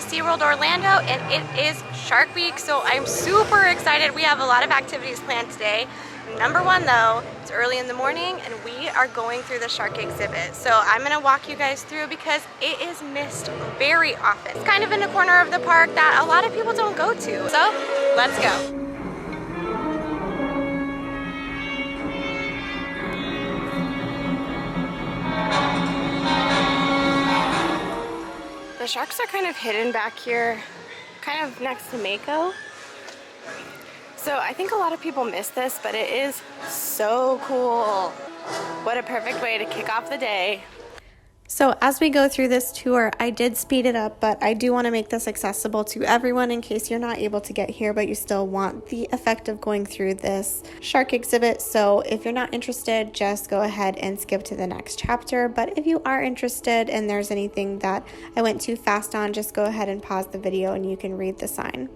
SeaWorld Orlando, and it is Shark Week, so I'm super excited. We have a lot of activities planned today. Number one though, it's early in the morning and we are going through the shark exhibit. So I'm gonna walk you guys through because it is missed very often. It's kind of in a corner of the park that a lot of people don't go to. So let's go. The sharks are kind of hidden back here, kind of next to Mako. So I think a lot of people miss this, but it is so cool. What a perfect way to kick off the day. So as we go through this tour, I did speed it up, but I do want to make this accessible to everyone in case you're not able to get here, but you still want the effect of going through this shark exhibit. So if you're not interested, just go ahead and skip to the next chapter. But if you are interested and there's anything that I went too fast on, just go ahead and pause the video and you can read the sign.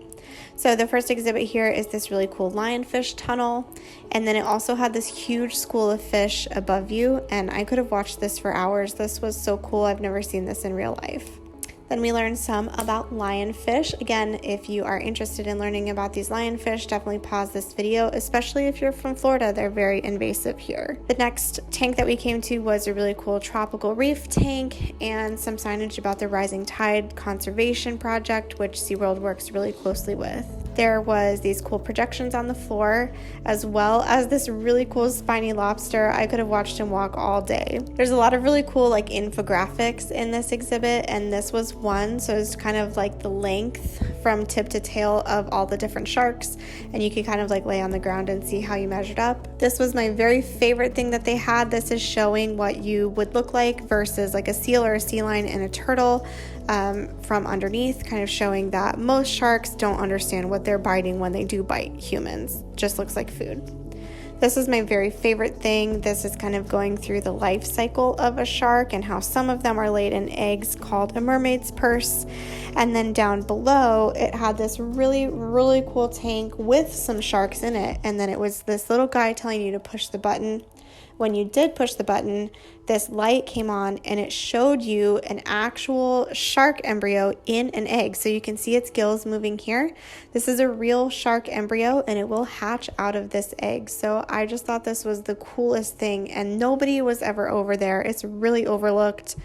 So the first exhibit here is this really cool lionfish tunnel, and then it also had this huge school of fish above you, and I could have watched this for hours. This was so cool. I've never seen this in real life. Then we learned some about lionfish. Again, if you are interested in learning about these lionfish, definitely pause this video, especially if you're from Florida. They're very invasive here. The next tank that we came to was a really cool tropical reef tank and some signage about the Rising Tide Conservation Project, which SeaWorld works really closely with. There was these cool projections on the floor, as well as this really cool spiny lobster. I could have watched him walk all day. There's a lot of really cool infographics in this exhibit, and this was one. So it's kind of like the length from tip to tail of all the different sharks, and you could kind of lay on the ground and see how you measured up. This was my very favorite thing that they had. This is showing what you would look like versus a seal or a sea lion and a turtle. From underneath, kind of showing that most sharks don't understand what they're biting when they do bite humans. Just looks like food. This is my very favorite thing. This is kind of going through the life cycle of a shark and how some of them are laid in eggs called a mermaid's purse. And then down below, it had this really, really cool tank with some sharks in it. And then it was this little guy telling you to push the button. When you did push the button, this light came on and it showed you an actual shark embryo in an egg. So you can see its gills moving here. This is a real shark embryo and it will hatch out of this egg. So I just thought this was the coolest thing, and nobody was ever over there. It's really overlooked.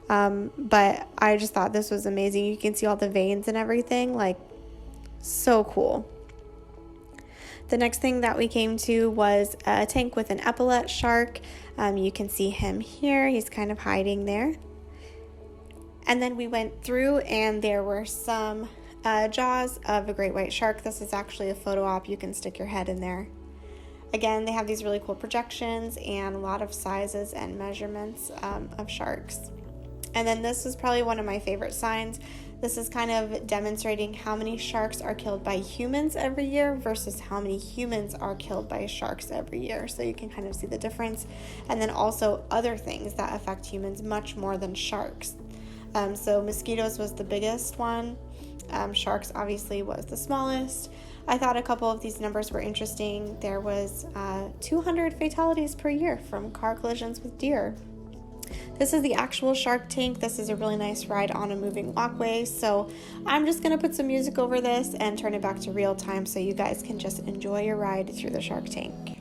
But I just thought this was amazing. You can see all the veins and everything, so cool. The next thing that we came to was a tank with an epaulet shark. You can see him here. He's kind of hiding there. And then we went through and there were some jaws of a great white shark. This is actually a photo op. You can stick your head in there. Again, they have these really cool projections and a lot of sizes and measurements of sharks. And then this is probably one of my favorite signs. This is kind of demonstrating how many sharks are killed by humans every year versus how many humans are killed by sharks every year. So you can kind of see the difference. And then also other things that affect humans much more than sharks. So mosquitoes was the biggest one. Sharks obviously was the smallest. I thought a couple of these numbers were interesting. There was 200 fatalities per year from car collisions with deer. This is the actual shark tank. This is a really nice ride on a moving walkway. So I'm just going to put some music over this and turn it back to real time so you guys can just enjoy your ride through the shark tank.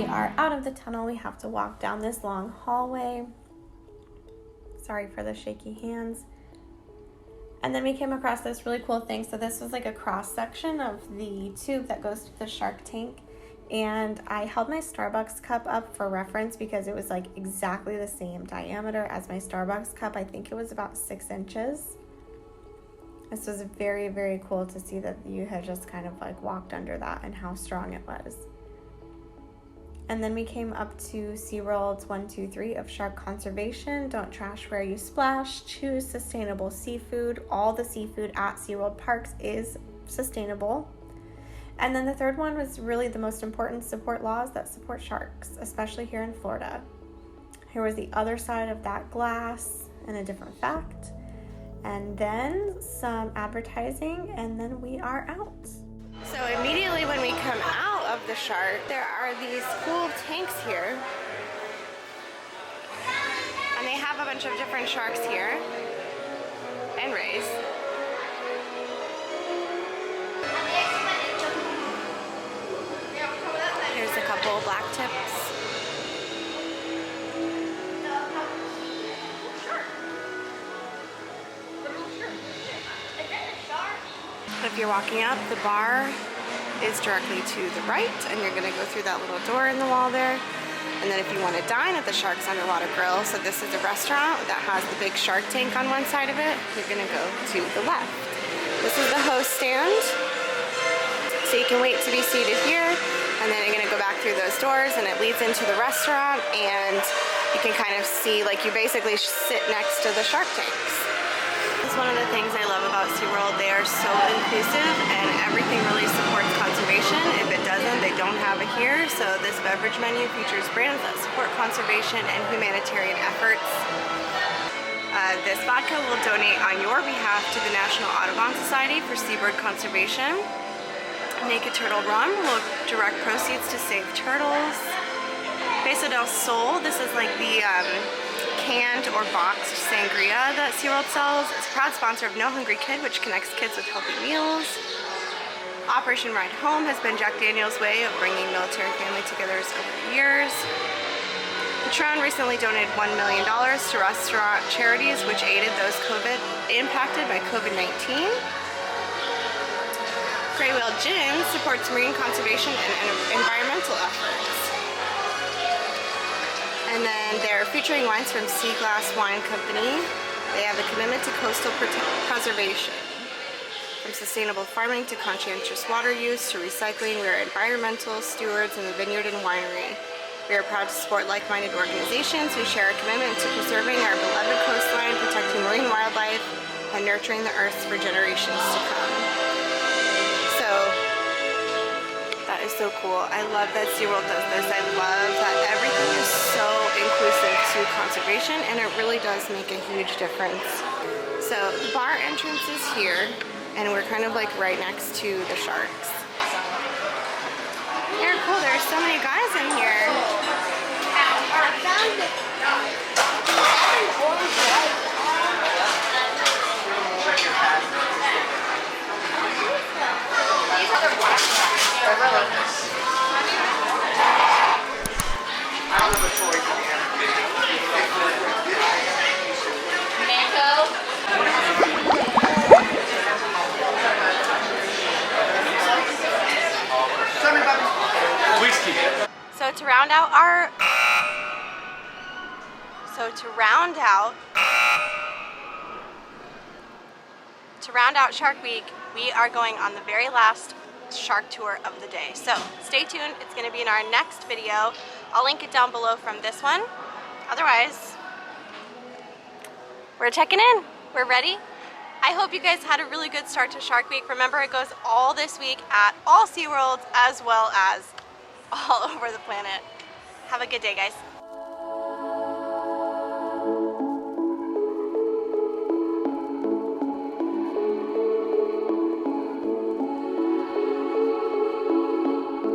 are out of the tunnel. We have to walk down this long hallway. Sorry for the shaky hands. And then we came across this really cool thing. So this was like a cross section of the tube that goes to the shark tank. And I held my Starbucks cup up for reference because it was like exactly the same diameter as my Starbucks cup. I think it was about 6 inches. This was very, very cool to see that you had just kind of like walked under that and how strong it was. And then we came up to SeaWorld's 1, 2, 3 of shark conservation. Don't trash where you splash. Choose sustainable seafood. All the seafood at SeaWorld parks is sustainable. And then the third one was really the most important: support laws that support sharks, especially here in Florida. Here was the other side of that glass and a different fact. And then some advertising, and then we are out. So immediately when we come out of the shark, there are these cool tanks here. And they have a bunch of different sharks here and rays. Here's a couple of black tips. If you're walking up, the bar is directly to the right, and you're gonna go through that little door in the wall there. And then if you want to dine at the Shark's Underwater Grill, so this is a restaurant that has the big shark tank on one side of it, you're gonna go to the left. This is the host stand, so you can wait to be seated here, and then you're gonna go back through those doors, and it leads into the restaurant, and you can kind of see, like, you basically sit next to the shark tanks. That's one of the things I love about SeaWorld. They are so inclusive and everything really supports conservation. If it doesn't, they don't have it here. So this beverage menu features brands that support conservation and humanitarian efforts. This vodka will donate on your behalf to the National Audubon Society for Seabird Conservation. Naked Turtle Rum will direct proceeds to save turtles. Beso del Sol, this is like the canned or boxed sangria that SeaWorld sells. It's a proud sponsor of No Hungry Kid, which connects kids with healthy meals. Operation Ride Home has been Jack Daniel's way of bringing military family together over the years. Patron recently donated $1 million to restaurant charities which aided those impacted by COVID-19. Gray Whale Gin supports marine conservation and environmental efforts. And then they're featuring wines from Sea Glass Wine Company. They have a commitment to coastal preservation. From sustainable farming to conscientious water use to recycling, we are environmental stewards in the vineyard and winery. We are proud to support like-minded organizations who share a commitment to preserving our beloved coastline, protecting marine wildlife, and nurturing the earth for generations to come. So, that is so cool. I love that SeaWorld does this. I love that everything is so inclusive to conservation, and it really does make a huge difference. So the bar entrance is here, and we're kind of like right next to the sharks. They're cool. There's so many guys in here. I found it. These are the black ones. They're really nice. I don't have a choice. Mango. Whiskey. So to round out Shark Week, we are going on the very last shark tour of the day. So stay tuned, it's going to be in our next video. I'll link it down below from this one. Otherwise, we're checking in. We're ready. I hope you guys had a really good start to Shark Week. Remember, it goes all this week at all SeaWorlds as well as all over the planet. Have a good day, guys.